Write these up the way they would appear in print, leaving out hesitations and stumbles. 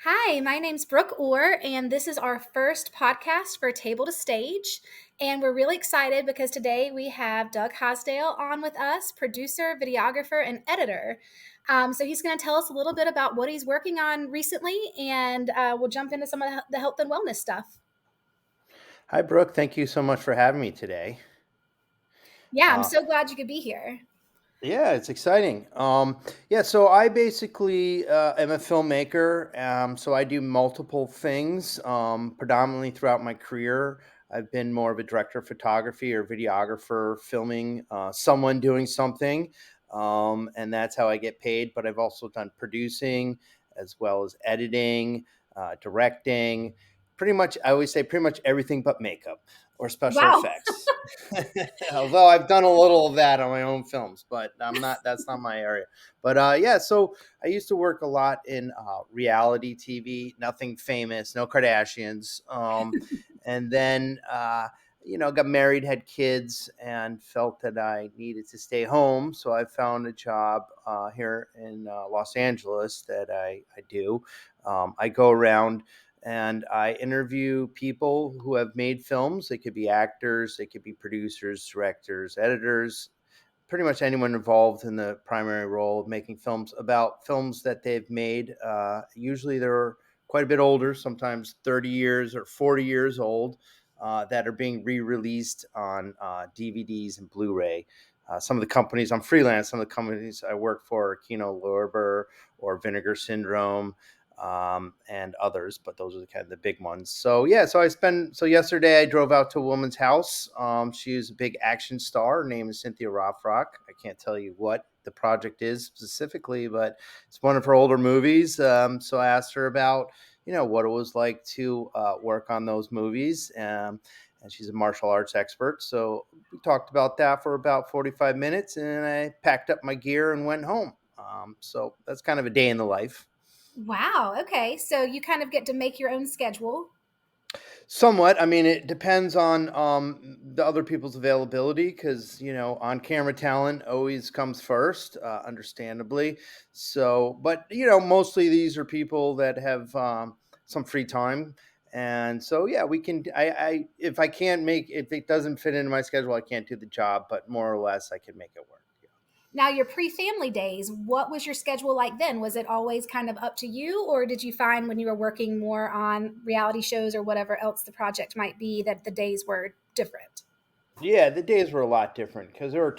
Hi, my name's Brooke Orr, and this is our first podcast for Table to Stage. And we're really excited because today we have Doug Hosdale on with us, producer, videographer, and editor. So he's going to tell us a little bit about what he's working on recently, and we'll jump into some of the health and wellness stuff. Hi, Brooke. Thank you so much for having me today. Yeah, I'm Uh, so glad you could be here. yeah, it's exciting. So I basically am a filmmaker. So I do multiple things, predominantly throughout my career. I've been more of a director of photography or videographer, filming someone doing something, and that's how I get paid. But I've also done producing as well as editing, directing. Pretty much, I always say pretty much everything but makeup or special Wow. effects. Although I've done a little of that on my own films, but I'm not. That's not my area. But yeah, so I used to work a lot in reality TV. Nothing famous, no Kardashians. And then got married, had kids, and felt that I needed to stay home. So I found a job here in Los Angeles that I do. I go around and I interview people who have made films. They could be actors, they could be producers, directors, editors, pretty much anyone involved in the primary role of making films about films that they've made. Usually they're quite a bit older, sometimes 30 years or 40 years old, that are being re-released on DVDs and Blu-ray. Some of the companies I'm freelance. Some of the companies I work for are Kino Lorber or Vinegar Syndrome, and others, but those are the kind of the big ones. So yeah, so yesterday I drove out to a woman's house. She's a big action star. Her name is Cynthia Rothrock. I can't tell you what the project is specifically, but it's one of her older movies. So I asked her about what it was like to work on those movies. And she's a martial arts expert. So we talked about that for about 45 minutes, and I packed up my gear and went home. So that's kind of a day in the life. Wow. Okay. So you kind of get to make your own schedule. Somewhat. I mean, it depends on the other people's availability because, on camera talent always comes first, understandably. So, but, mostly these are people that have some free time. And so, yeah, we can. If I can't make, if it doesn't fit into my schedule, I can't do the job, but more or less I can make it work. Yeah. Now, your pre family days, what was your schedule like then? Was it always kind of up to you, or did you find when you were working more on reality shows or whatever else the project might be that the days were different? Yeah, the days were a lot different because there were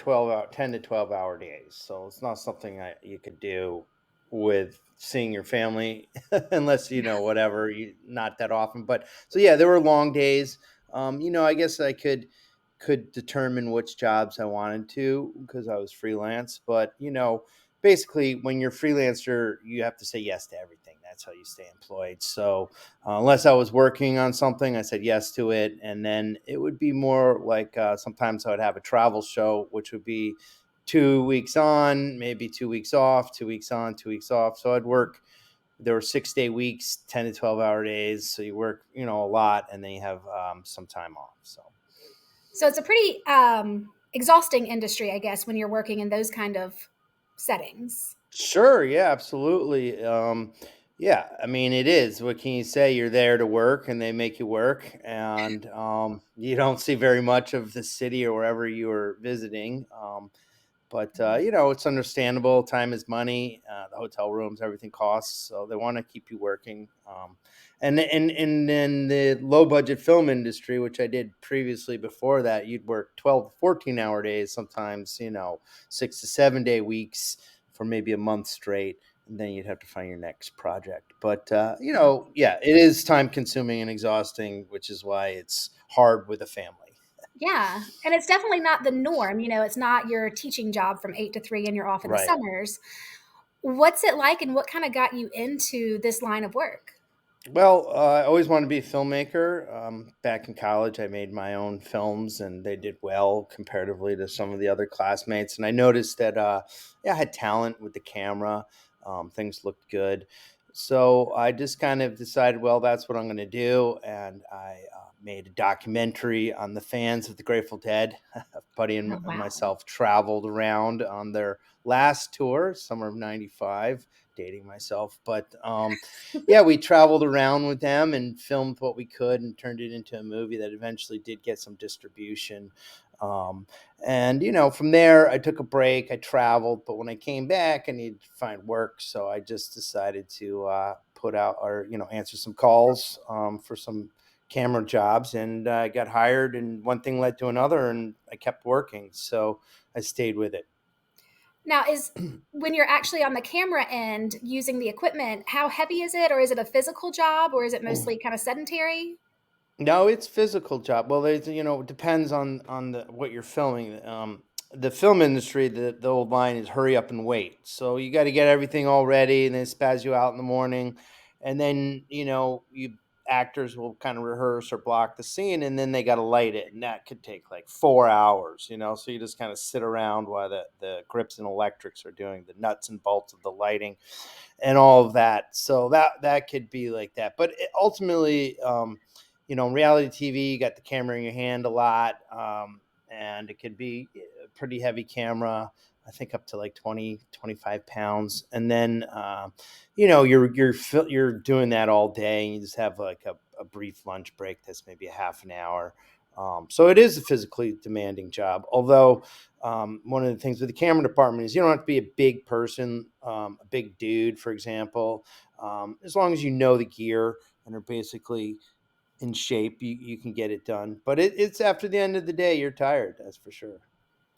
10 to 12-hour days. So it's not something you could do with seeing your family unless, whatever, not that often. But so, yeah, there were long days. I guess I could determine which jobs I wanted to because I was freelance. But, basically when you're freelancer, you have to say yes to everything. That's how you stay employed. So, unless I was working on something, I said yes to it. And then it would be more like sometimes I would have a travel show, which would be 2 weeks on, maybe 2 weeks off, 2 weeks on, 2 weeks off. So I'd work. There were 6-day weeks, 10 to 12 hour days. So you work, a lot, and then you have some time off. So. So it's a pretty exhausting industry, I guess, when you're working in those kind of settings. Sure, yeah, absolutely. Yeah, I mean, it is. What can you say? You're there to work, and they make you work, and you don't see very much of the city or wherever you are visiting. But it's understandable. Time is money. The hotel rooms, everything costs, so they want to keep you working. And in the low budget film industry, which I did previously before that, you'd work 12 to 14-hour days, sometimes 6 to 7 day weeks for maybe a month straight, and then you'd have to find your next project. But yeah, it is time consuming and exhausting, which is why it's hard with a family. Yeah. And it's definitely not the norm. It's not your teaching job from 8 to 3 and you're off in the Right. summers. What's it like and what kind of got you into this line of work? Well, I always wanted to be a filmmaker. Back in college, I made my own films, and they did well comparatively to some of the other classmates. And I noticed that, yeah, I had talent with the camera. Things looked good, so I just kind of decided, well, that's what I'm going to do. And I made a documentary on the fans of the Grateful Dead. Buddy Oh, and wow. myself traveled around on their last tour, summer of '95. dating myself, but yeah, we traveled around with them and filmed what we could and turned it into a movie that eventually did get some distribution. Um, and from there, I took a break. I traveled, but when I came back, I needed to find work, so I just decided to put out or answer some calls for some camera jobs, and I got hired, and one thing led to another, and I kept working, so I stayed with it. Now, is when you're actually on the camera end using the equipment, how heavy is it, or is it a physical job, or is it mostly kind of sedentary? No, it's physical job. Well, there's it depends on the what you're filming. The film industry, the old line is hurry up and wait. So you got to get everything all ready, and then spaz you out in the morning, and then you actors will kind of rehearse or block the scene, and then they got to light it, and that could take like 4 hours. So you just kind of sit around while the grips and electrics are doing the nuts and bolts of the lighting and all of that. So that could be like that. But ultimately, in reality TV, you got the camera in your hand a lot, and it could be a pretty heavy camera. I think up to like 20-25 pounds, and then you're doing that all day, and you just have like a brief lunch break that's maybe a half an hour. So it is a physically demanding job. Although one of the things with the camera department is you don't have to be a big person, a big dude, for example. As long as you know the gear and are basically in shape, you can get it done. But it's after the end of the day, you're tired. That's for sure.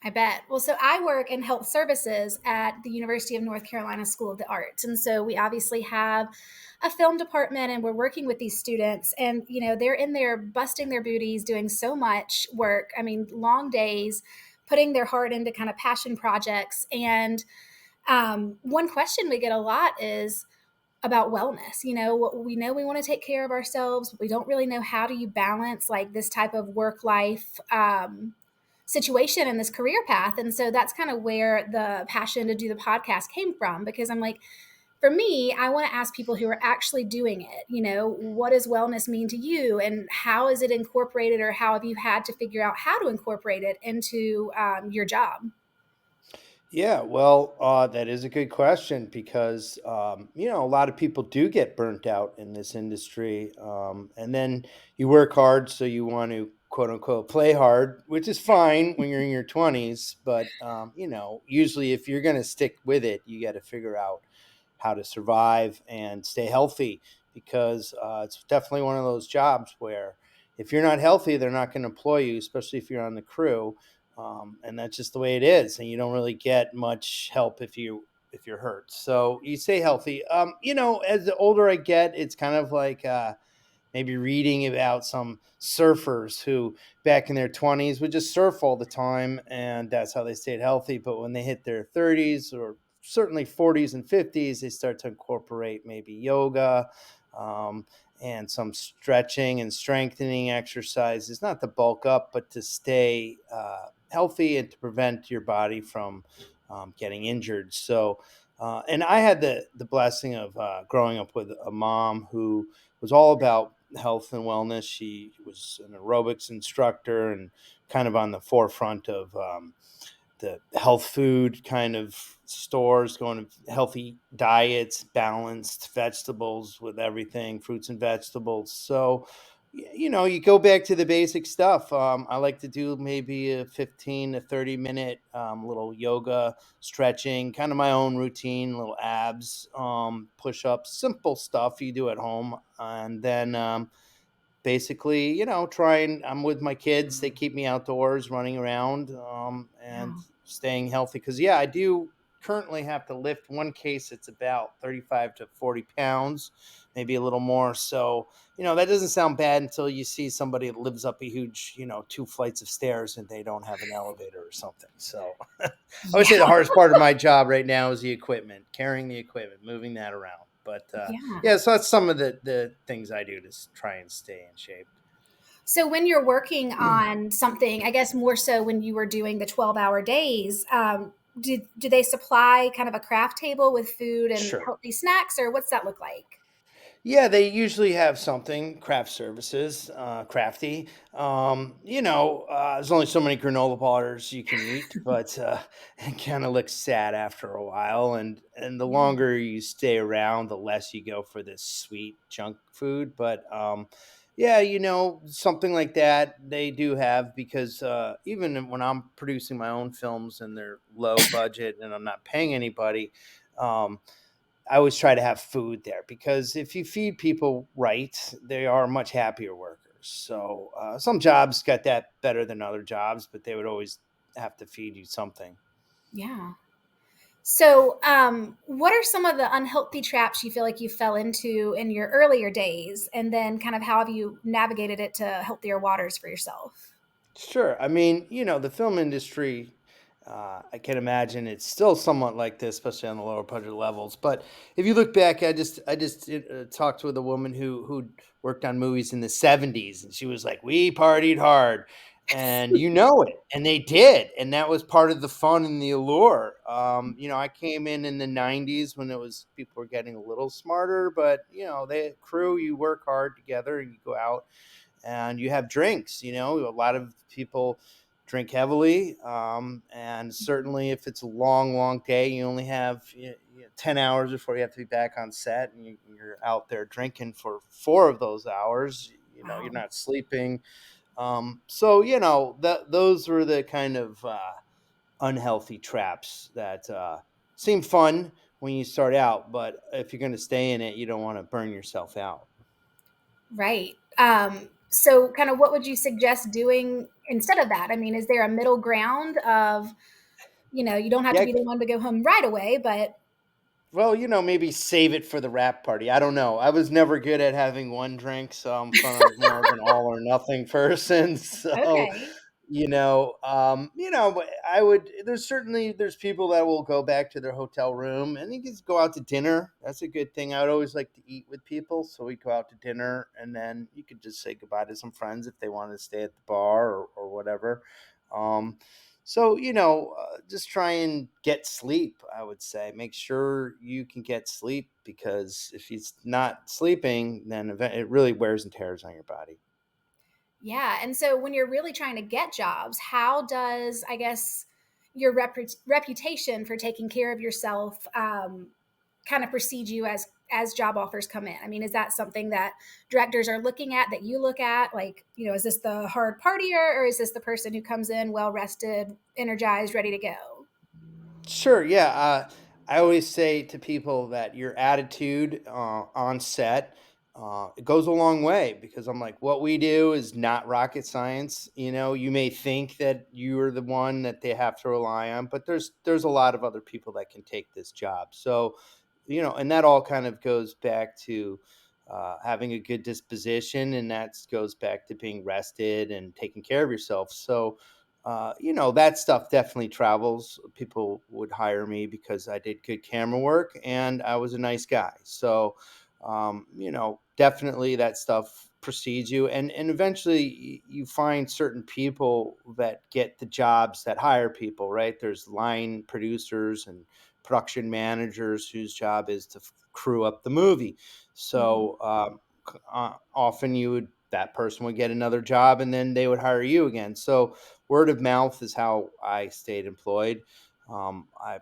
I bet. Well, so I work in health services at the University of North Carolina School of the Arts. And so we obviously have a film department and we're working with these students and they're in there busting their booties, doing so much work. I mean, long days, putting their heart into kind of passion projects. And one question we get a lot is about wellness. We know we want to take care of ourselves, but we don't really know how do you balance like this type of work life situation and this career path. And so that's kind of where the passion to do the podcast came from, because I'm like, for me, I want to ask people who are actually doing it, what does wellness mean to you and how is it incorporated, or how have you had to figure out how to incorporate it into your job? Yeah, well, that is a good question because a lot of people do get burnt out in this industry, and then you work hard, so you want to quote unquote play hard, which is fine when you're in your 20s. But usually if you're going to stick with it, you got to figure out how to survive and stay healthy because it's definitely one of those jobs where if you're not healthy, they're not going to employ you, especially if you're on the crew, and that's just the way it is. And you don't really get much help if you're hurt. So you stay healthy. As the older I get, it's kind of like maybe reading about some surfers who back in their 20s would just surf all the time and that's how they stayed healthy, but when they hit their 30s or certainly 40s and 50s they start to incorporate maybe yoga, um, and some stretching and strengthening exercises, not to bulk up but to stay healthy and to prevent your body from getting injured. So and I had the blessing of growing up with a mom who was all about health and wellness. She was an aerobics instructor and kind of on the forefront of the health food kind of stores, going to healthy diets, balanced vegetables with everything, fruits and vegetables. So, you go back to the basic stuff. I like to do maybe a 15 to 30 minute little yoga, stretching, kind of my own routine, little abs, push ups, simple stuff you do at home. And then basically, trying. I'm with my kids. They keep me outdoors, running around, and Wow. staying healthy. Because yeah, I do currently have to lift one case. It's about 35 to 40 pounds, maybe a little more. So that doesn't sound bad until you see somebody that lives up a huge, 2 flights of stairs and they don't have an elevator or something. So I would Yeah. say the hardest part of my job right now is the equipment, carrying the equipment, moving that around. But Yeah. yeah, so that's some of the things I do to try and stay in shape. So when you're working on something, I guess more so when you were doing the 12-hour days, do they supply kind of a craft table with food and Sure. healthy snacks, or what's that look like? Yeah, they usually have something, craft services, crafty. There's only so many granola bars you can eat, but it kind of looks sad after a while. And the Yeah. longer you stay around, the less you go for this sweet junk food. But yeah, something like that they do have because even when I'm producing my own films and they're low budget and I'm not paying anybody. Um, I always try to have food there because if you feed people right, they are much happier workers. So some jobs got that better than other jobs, but they would always have to feed you something. Yeah. So, what are some of the unhealthy traps you feel like you fell into in your earlier days? And then, kind of, how have you navigated it to healthier waters for yourself? Sure. I mean, the film industry, I can imagine it's still somewhat like this, especially on the lower budget levels. But if you look back, I just talked with a woman who worked on movies in the '70s, and she was like, "We partied hard," and it, and they did, and that was part of the fun and the allure. I came in the '90s when it was people were getting a little smarter, but they crew, you work hard together, and you go out and you have drinks. A lot of people drink heavily, and certainly if it's a long, long day, you only have 10 hours before you have to be back on set, and you're out there drinking for 4 of those hours. You're Wow. not sleeping. So those were the kind of unhealthy traps that seem fun when you start out, but if you're going to stay in it, you don't want to burn yourself out. Right. So, kind of, what would you suggest doing instead of that? I mean, is there a middle ground of, you don't have to Yeah. be the one to go home right away, but Well, maybe save it for the wrap party. I don't know. I was never good at having one drink, so I'm kind of more of an all or nothing person. So, okay. but I would. There's people that will go back to their hotel room and you just go out to dinner. That's a good thing. I would always like to eat with people, so we go out to dinner and then you could just say goodbye to some friends if they wanted to stay at the bar or whatever. Um, so, just try and get sleep, I would say. Make sure you can get sleep because if he's not sleeping, then it really wears and tears on your body. Yeah. And so, when you're really trying to get jobs, how does, I guess, your reputation for taking care of yourself kind of precede you as job offers come in? I mean, is that something that directors are looking at, that you look at? Like, is this the hard partier, or is this the person who comes in well rested, energized, ready to go? Sure. Yeah. I always say to people that your attitude on set it goes a long way because I'm like, what we do is not rocket science. You may think that you're the one that they have to rely on, but there's a lot of other people that can take this job. So, and that all kind of goes back to having a good disposition, and that goes back to being rested and taking care of yourself. So, that stuff definitely travels. People would hire me because I did good camera work and I was a nice guy. So, definitely that stuff precedes you. And eventually you find certain people that get the jobs that hire people, right? There's line producers and production managers whose job is to crew up the movie. Mhm. So, often that person would get another job and then they would hire you again. So, word of mouth is how I stayed employed.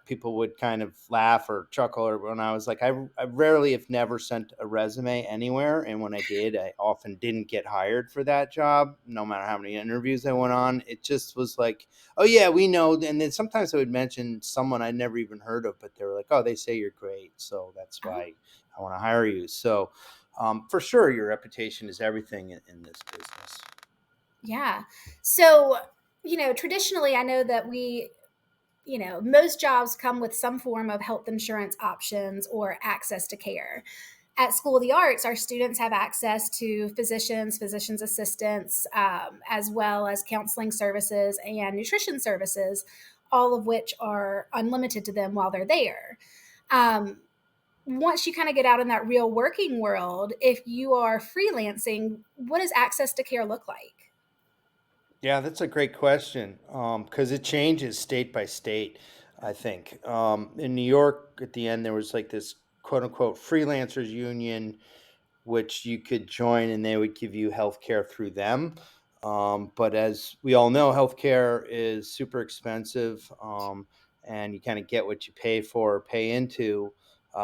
People would kind of laugh or chuckle, or when I was like, I rarely, if never, sent a resume anywhere, and when I did, I often didn't get hired for that job, no matter how many interviews I went on. It just was like, oh yeah, we know. And then sometimes I would mention someone I'd never even heard of, but they were like, oh, they say you're great, so that's Oh, why I want to hire you. So, for sure, your reputation is everything in this business. yeah. So, traditionally, I know that most jobs come with some form of health insurance options or access to care. At School of the Arts, our students have access to physicians, physician's assistants, as well as counseling services and nutrition services, all of which are unlimited to them while they're there. Um, Once you kind of get out in that real working world, if you are freelancing, what does access to care look like? Yeah, that's a great question because it changes state by state, I think. In New York, at the end, there was like this quote unquote freelancers union which you could join, and they would give you health care through them. But as we all know, healthcare is super expensive, and you kind of get what you pay for or pay into.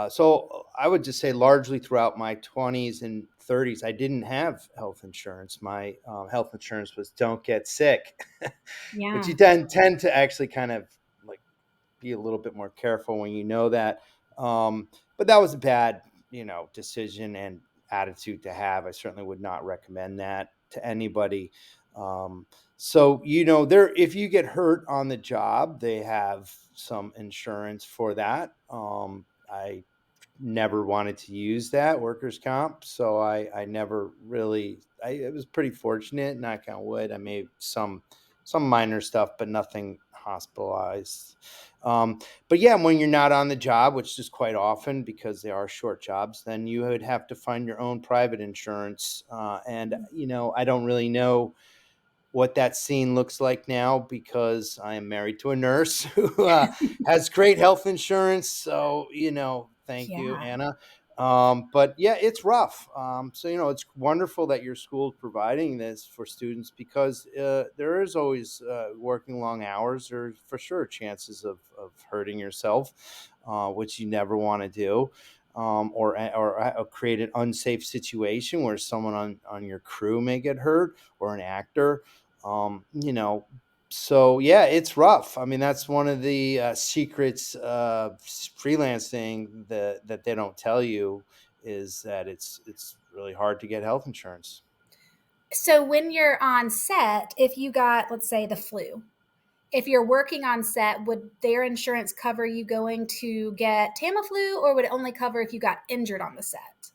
So I would just say, largely throughout my 20s and 30s, I didn't have health insurance. My health insurance was "don't get sick," but Yeah. you then tend to actually kind of like be a little bit more careful when you know that. But that was a bad, decision and attitude to have. I certainly would not recommend that to anybody. Um, so there, if you get hurt on the job, they have some insurance for that. I never wanted to use that workers comp, so I never really. I was pretty fortunate, knock on wood. I made some minor stuff, but nothing hospitalized. um, but yeah, when you're not on the job, which is quite often because they are short jobs, then you would have to find your own private insurance. And I don't really know what that scene looks like now, because I am married to a nurse who has great health insurance. So, thank you, Yeah. Anna. But yeah, it's rough. So, it's wonderful that your school is providing this for students, because there is always working long hours, or for sure chances of hurting yourself, which you never want to do. Or create an unsafe situation where someone on your crew may get hurt, or an actor. So yeah, it's rough. I mean, that's one of the secrets of freelancing that they don't tell you, is that it's really hard to get health insurance. So when you're on set, if you got, let's say, the flu, if you're working on set, would their insurance cover you going to get Tamiflu, or would it only cover if you got injured on the set?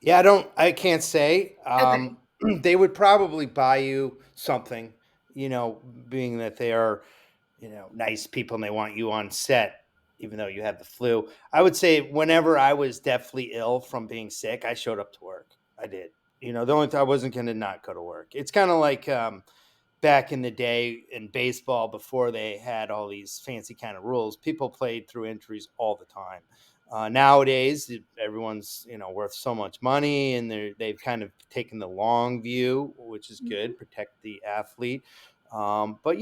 Yeah, I can't say. Okay. They would probably buy you something, being that they are, nice people and they want you on set, even though you have the flu. I would say whenever I was deathly ill from being sick, I showed up to work. I did. The only time I wasn't going to not go to work. It's kind of like back in the day in baseball, before they had all these fancy kind of rules. People played through injuries all the time. Nowadays, everyone's worth so much money, and they've kind of taken the long view, which is Mhm. good, protect the athlete. But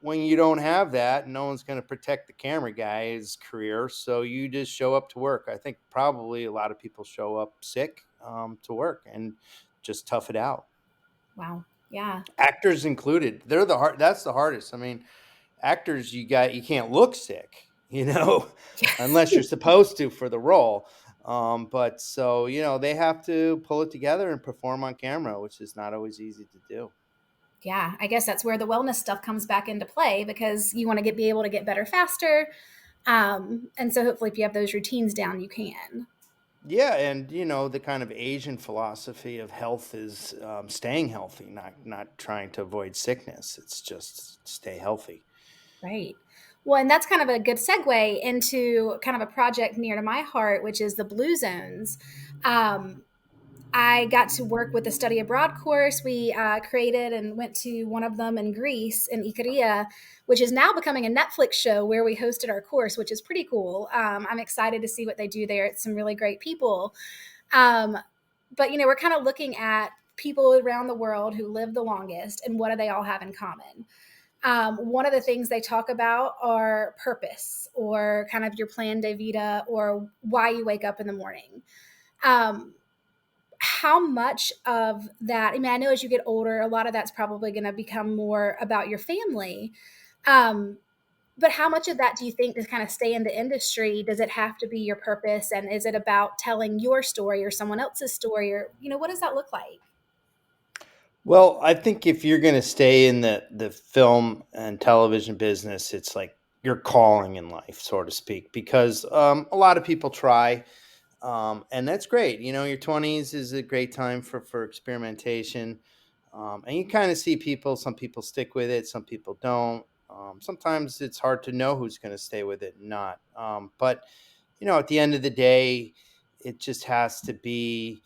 when you don't have that, no one's going to protect the camera guy's career, so you just show up to work. I think probably a lot of people show up sick to work and just tough it out. Wow. Yeah. Actors included. They're the hard. That's the hardest. I mean, actors, you can't look sick, unless you're supposed to for the role. But so they have to pull it together and perform on camera, which is not always easy to do. Yeah. I guess that's where the wellness stuff comes back into play, because you want to be able to get better faster. And so hopefully if you have those routines down, you can. Yeah, and the kind of Asian philosophy of health is staying healthy, not trying to avoid sickness. It's just stay healthy. Right. Well, and that's kind of a good segue into kind of a project near to my heart, which is the Blue Zones. Um, I got to work with the study abroad course. We created and went to one of them in Greece, in Ikaria, which is now becoming a Netflix show where we hosted our course, which is pretty cool. I'm excited to see what they do there. It's some really great people. Um, but, we're kind of looking at people around the world who live the longest and what do they all have in common. One of the things they talk about are purpose, or kind of your plan de vida, or why you wake up in the morning. Um, how much of that, I mean, I know as you get older, a lot of that's probably going to become more about your family. Um, but how much of that do you think to kind of stay in the industry? Does it have to be your purpose? And is it about telling your story or someone else's story? Or, what does that look like? Well, I think if you're going to stay in the film and television business, it's like your calling in life, so to speak, because a lot of people try, and that's great. Your 20s is a great time for experimentation, and you kind of see people. Some people stick with it, some people don't. Sometimes it's hard to know who's going to stay with it and not. But at the end of the day, it just has to be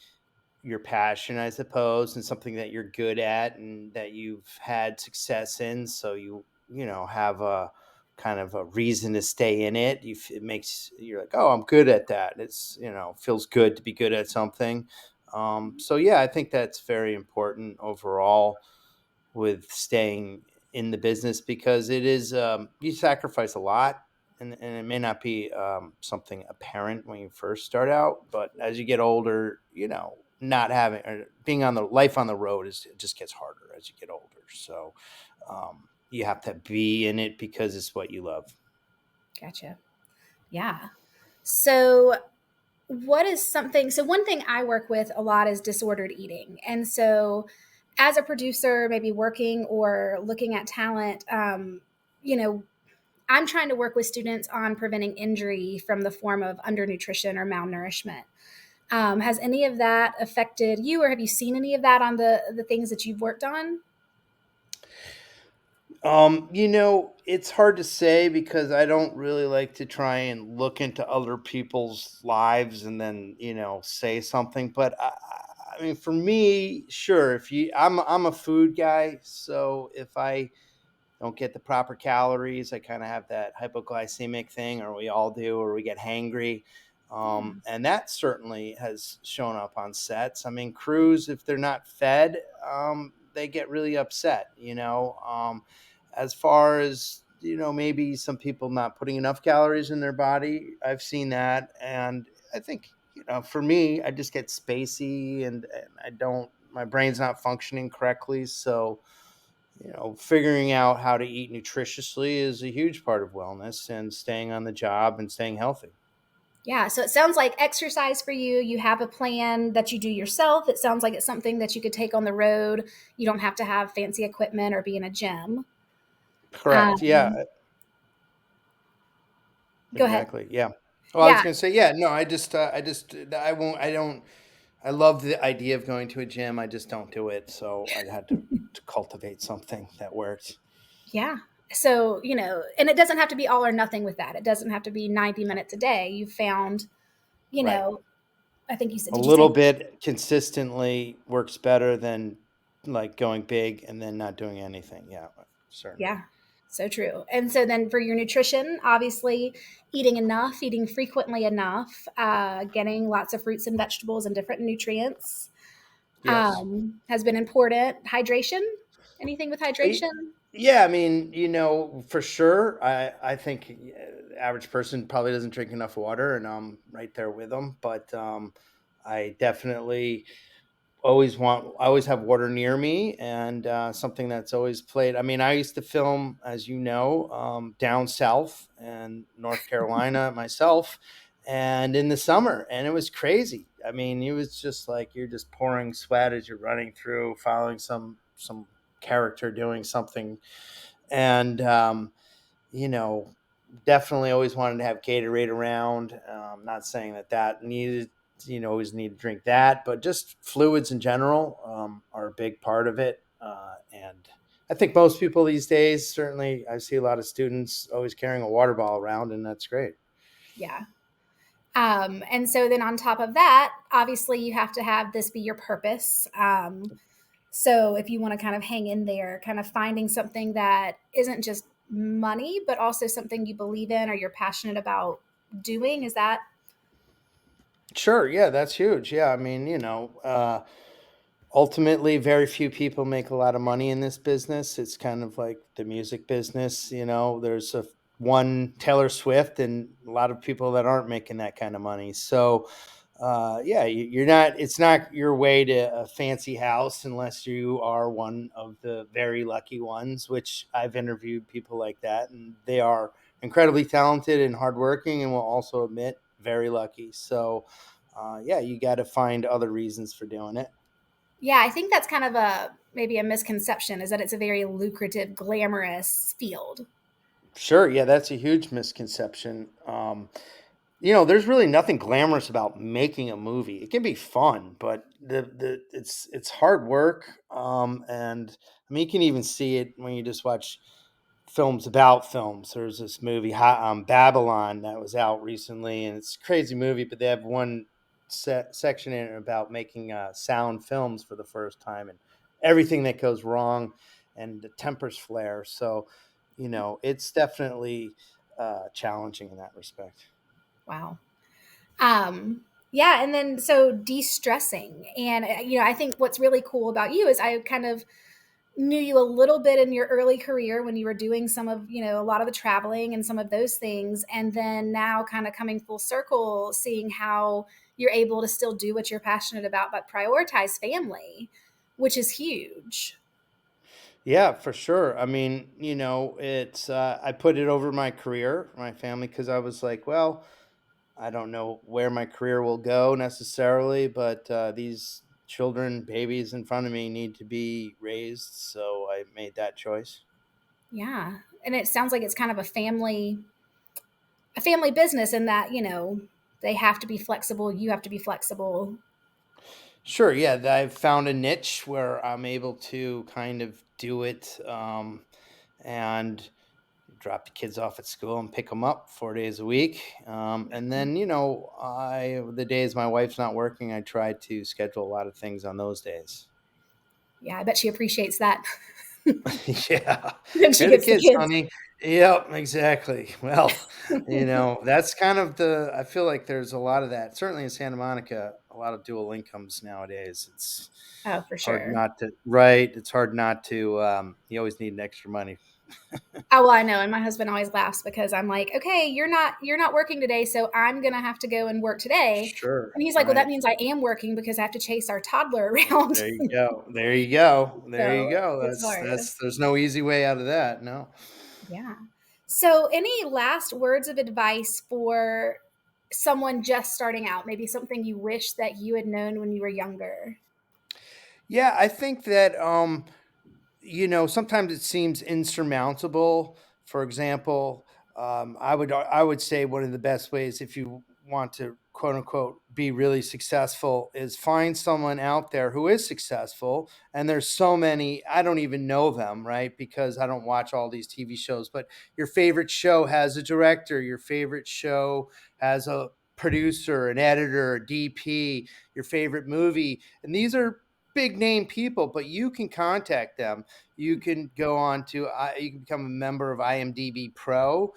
your passion, I suppose, and something that you're good at and that you've had success in. So have a kind of a reason to stay in it. It makes you're like, oh, I'm good at that. It's feels good to be good at something. So yeah, I think that's very important overall with staying in the business because it is you sacrifice a lot, and it may not be something apparent when you first start out, but as you get older, not having or being on the life on the road is it just gets harder as you get older. So you have to be in it because it's what you love. Gotcha. Yeah. So, what is something? So, one thing I work with a lot is disordered eating. And so, as a producer, maybe working or looking at talent, you know, I'm trying to work with students on preventing injury from the form of undernutrition or malnourishment. Has any of that affected you, or have you seen any of that on the things that you've worked on? It's hard to say because I don't really like to try and look into other people's lives and then, say something. But I mean, for me, sure. I'm a food guy, so if I don't get the proper calories. I kind of have that hypoglycemic thing, or we all do, or we get hangry. Yeah. And that certainly has shown up on sets. I mean, crews, if they're not fed, they get really upset, as far as, maybe some people not putting enough calories in their body, I've seen that. And I think, for me, I just get spacey and my brain's not functioning correctly. So, figuring out how to eat nutritiously is a huge part of wellness and staying on the job and staying healthy. Yeah, so it sounds like exercise for you. You have a plan that you do yourself. It sounds like it's something that you could take on the road. You don't have to have fancy equipment or be in a gym. Correct. Um, Yeah, Go ahead. exactly. Yeah. Well, I was Yeah, going to say, yeah, no, I won't, I don't, I love the idea of going to a gym. I just don't do it. So I had to cultivate something that worked. yeah. So, and it doesn't have to be all or nothing with that. It doesn't have to be 90 minutes a day. You found, you Right. know, I think you said, A did you say, little bit consistently works better than like going big and then not doing anything. Yeah, certainly. yeah, so true. And so then for your nutrition, obviously eating enough, eating frequently enough, getting lots of fruits and vegetables and different nutrients Yes. has been important. Hydration, anything with Y- hydration? Yeah, I mean, for sure. I think average person probably doesn't drink enough water, and I'm right there with them. But I definitely I always have water near me, and something that's always played. I mean, I used to film, as you know, down south in North Carolina myself, and in the summer, and it was crazy. I mean, it was just like you're just pouring sweat as you're running through, following some character doing something, and you know, definitely always wanted to have Gatorade around. Not saying that needed, always need to drink that, but just fluids in general are a big part of it. And I think most people these days, certainly, I see a lot of students always carrying a water bottle around, and that's great. Yeah. And so then on top of that, obviously you have to have this be your purpose. So if you want to kind of hang in there, kind of finding something that isn't just money, but also something you believe in or you're passionate about doing, is that? Sure, yeah, that's huge. Yeah, I mean, ultimately, very few people make a lot of money in this business. It's kind of like the music business. There's one Taylor Swift and a lot of people that aren't making that kind of money. So, yeah, you're not. It's not your way to a fancy house unless you are one of the very lucky ones. Which I've interviewed people like that, and they are incredibly talented and hardworking, and will also admit very lucky. So, yeah, you got to find other reasons for doing it. Yeah, I think that's kind of a maybe a misconception is that it's a very lucrative, glamorous field. Sure, yeah, that's a huge misconception. There's really nothing glamorous about making a movie. It can be fun, but it's hard work. And I mean, you can even see it when you just watch films about films. There's this movie, Babylon, that was out recently, and it's a crazy movie. But they have one section in it about making sound films for the first time, and everything that goes wrong, and the tempers flare. So, it's definitely challenging in that respect. Wow. Yeah, and then so de-stressing. And I think what's really cool about you is I kind of knew you a little bit in your early career when you were doing some of, a lot of the traveling and some of those things. And then now kind of coming full circle, seeing how you're able to still do what you're passionate about, but prioritize family, which is huge. Yeah, for sure. I mean, it's I put it over my career, my family, because I was like, well, I don't know where my career will go necessarily, but these children, babies in front of me need to be raised. So I made that choice. Yeah. And it sounds like it's kind of a family business in that, they have to be flexible, you have to be flexible. Sure. Yeah. I've found a niche where I'm able to kind of do it and drop the kids off at school and pick them up 4 days a week. And then, the days my wife's not working, I try to schedule a lot of things on those days. Yeah, I bet she appreciates that. Yeah. Then she Here are the gets the kids, kids. honey. Yep, exactly. Well, that's kind of I feel like there's a lot of that. Certainly in Santa Monica, a lot of dual incomes nowadays. It's Oh, for hard sure. not to, right. It's hard not to, you always need an extra money. Oh, well, I know, and my husband always laughs because I'm like, "Okay, you're not working today, so I'm gonna have to go and work today." Sure. And he's like, "Well, that Right. means I am working because I have to chase our toddler around." There you go. There you go. There you So go. it's hard. There's no easy way out of that. No. Yeah. So, any last words of advice for someone just starting out? Maybe something you wish that you had known when you were younger? Yeah, I think that sometimes it seems insurmountable. For example, I would say one of the best ways if you want to quote unquote be really successful is find someone out there who is successful. And there's so many, I don't even know them, right? Because I don't watch all these TV shows, but your favorite show has a director, your favorite show has a producer, an editor, a DP, your favorite movie. And these are big name people, but you can contact them. You can go on to you can become a member of IMDb Pro,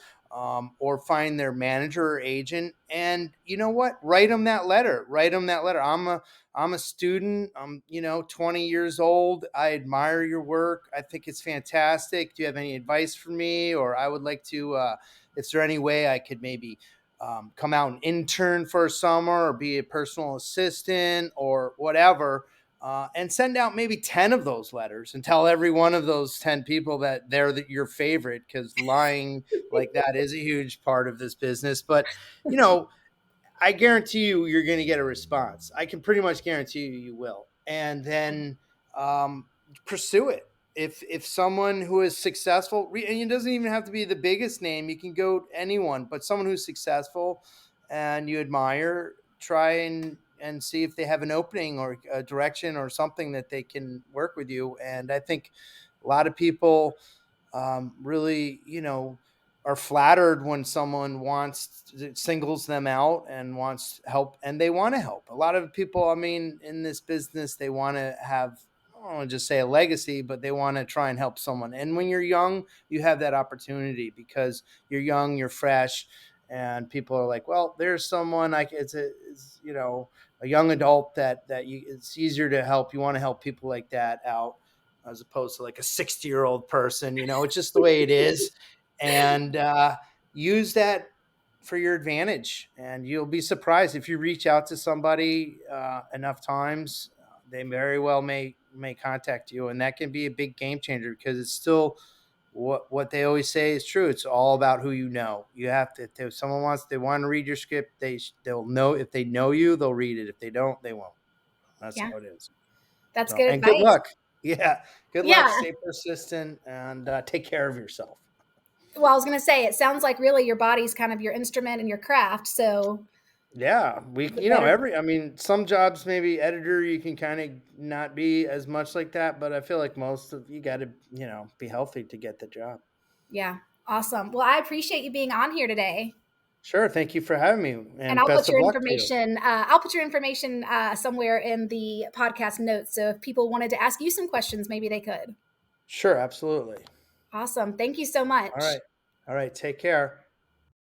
or find their manager or agent, and you know what? Write them that letter. Write them that letter. I'm a student. I'm 20 years old. I admire your work. I think it's fantastic. Do you have any advice for me? Or I would like to. Is there any way I could maybe come out and intern for a summer or be a personal assistant or whatever? And send out maybe 10 of those letters and tell every one of those 10 people that they're your favorite, because lying like that is a huge part of this business. But, you know, I guarantee you're going to get a response. I can pretty much guarantee you will. And then pursue it. If someone who is successful, and it doesn't even have to be the biggest name, you can go anyone, but someone who's successful and you admire, try and see if they have an opening or a direction or something that they can work with you. And I think a lot of people really, are flattered when someone singles them out and wants help, and they want to help. A lot of people, I mean, in this business, they want to have, I don't want to just say a legacy, but they want to try and help someone. And when you're young, you have that opportunity because you're young, you're fresh, and people are like, well, there's someone like a young adult it's easier to help. You want to help people like that out as opposed to like a 60-year-old person. It's just the way it is. And use that for your advantage. And you'll be surprised if you reach out to somebody enough times, they very well may contact you. And that can be a big game changer because it's still what they always say is true. It's all about who you know. You have to, if someone they want to read your script, they'll know. If they know you, they'll read it. If they don't, they won't. That's Yeah, how it is. that's So, good and good advice. luck. Yeah. Good luck. Yeah. Stay persistent and take care of yourself. Well, I was going to say, it sounds like really your body's kind of your instrument and your craft. So Yeah. the better. I mean, some jobs, maybe editor, you can kind of not be as much like that, but I feel like most of you got to, be healthy to get the job. Yeah. Awesome. Well, I appreciate you being on here today. Sure. Thank you for having me And and I'll best put of your luck to you. information. I'll put your information somewhere in the podcast notes. So if people wanted to ask you some questions, maybe they could. Sure. Absolutely. Awesome. Thank you so All much. right. All right. Take care.